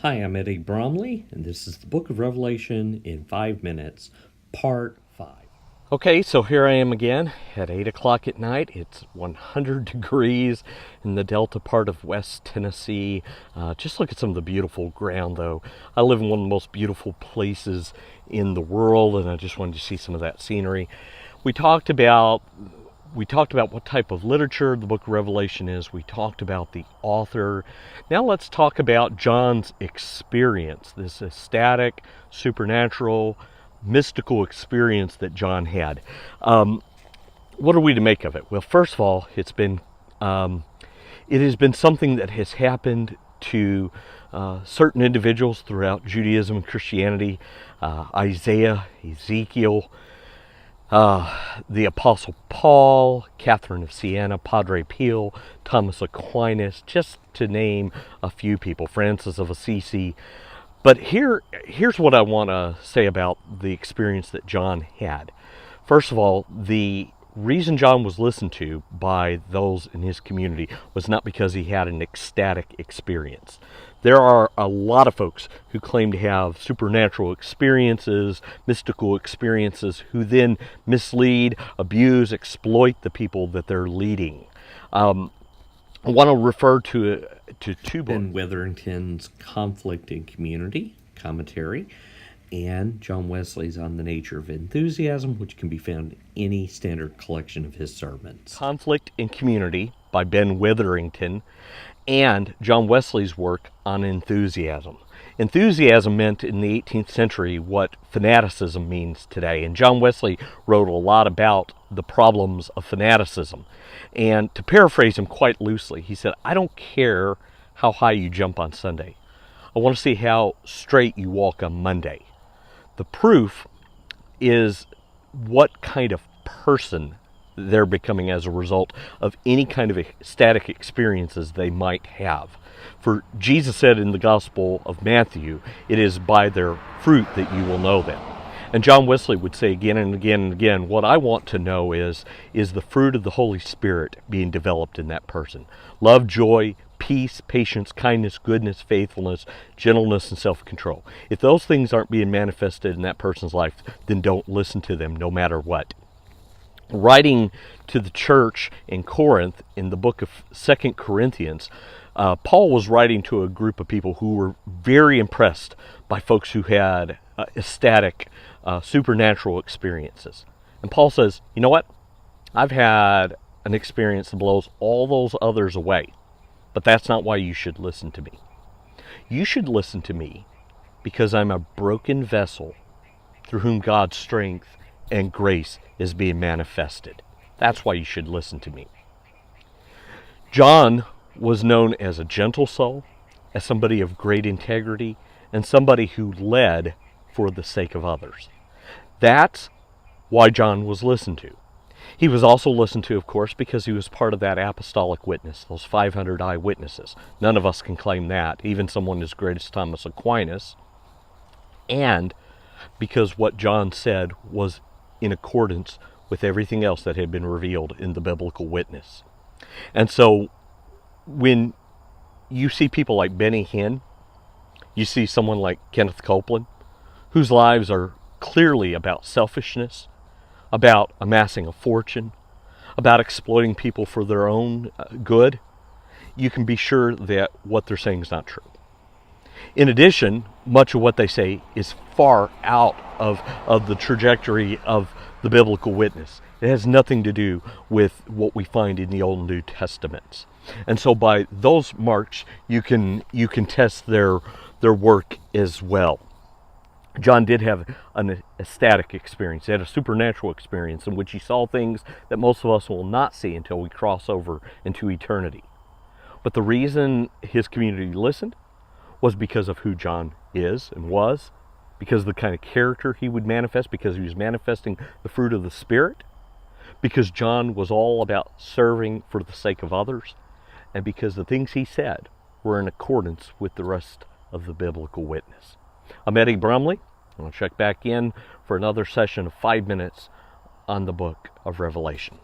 Hi, I'm Eddie Bromley, and this is the Book of Revelation in 5 minutes, Part 5. Okay, so here I am again at 8 o'clock at night. It's 100 degrees in the delta part of West Tennessee. Just look at some of the beautiful ground, though. I live in one of the most beautiful places in the world, and I just wanted to see some of that scenery. We talked about what type of literature the book of Revelation is. We talked about the author. Now let's talk about John's experience, this ecstatic, supernatural, mystical experience that John had. What are we to make of it? Well, first of all, it has been something that has happened to certain individuals throughout Judaism and Christianity. Isaiah, Ezekiel, the Apostle Paul, Catherine of Siena, Padre Pio, Thomas Aquinas, just to name a few people, Francis of Assisi. But here's what I want to say about the experience that John had. First of all, the reason John was listened to by those in his community was not because he had an ecstatic experience. There are a lot of folks who claim to have supernatural experiences, mystical experiences, who then mislead, abuse, exploit the people that they're leading. I want to refer to two books. Ben Witherington's Conflict in Community commentary, and John Wesley's On the Nature of Enthusiasm, which can be found in any standard collection of his sermons. Conflict in Community by Ben Witherington, and John Wesley's work on enthusiasm. Enthusiasm meant in the 18th century what fanaticism means today, and John Wesley wrote a lot about the problems of fanaticism. And to paraphrase him quite loosely, he said, I don't care how high you jump on Sunday. I want to see how straight you walk on Monday. The proof is what kind of person they're becoming as a result of any kind of ecstatic experiences they might have. For Jesus said in the Gospel of Matthew, it is by their fruit that you will know them. And John Wesley would say again and again and again, what I want to know is the fruit of the Holy Spirit being developed in that person. Love, joy, peace, patience, kindness, goodness, faithfulness, gentleness, and self-control. If those things aren't being manifested in that person's life, then don't listen to them no matter what. Writing to the church in Corinth in the book of 2 Corinthians, Paul was writing to a group of people who were very impressed by folks who had ecstatic, supernatural experiences. And Paul says, you know what? I've had an experience that blows all those others away, but that's not why you should listen to me. You should listen to me because I'm a broken vessel through whom God's strength and grace is being manifested. That's why you should listen to me. John was known as a gentle soul, as somebody of great integrity, and somebody who led for the sake of others. That's why John was listened to. He was also listened to, of course, because he was part of that apostolic witness, those 500 eyewitnesses. None of us can claim that, even someone as great as Thomas Aquinas. And because what John said was in accordance with everything else that had been revealed in the biblical witness. And so when you see people like Benny Hinn, you see someone like Kenneth Copeland, whose lives are clearly about selfishness, about amassing a fortune, about exploiting people for their own good, you can be sure that what they're saying is not true. In addition, much of what they say is far out of the trajectory of the biblical witness. It has nothing to do with what we find in the Old and New Testaments. And so by those marks, you can test their work as well. John did have an ecstatic experience. He had a supernatural experience in which he saw things that most of us will not see until we cross over into eternity. But the reason his community listened was because of who John is and was, because of the kind of character he would manifest, because he was manifesting the fruit of the Spirit, because John was all about serving for the sake of others, and because the things he said were in accordance with the rest of the biblical witness. I'm Eddie Brumley. I'll check back in for another session of 5 minutes on the book of Revelation.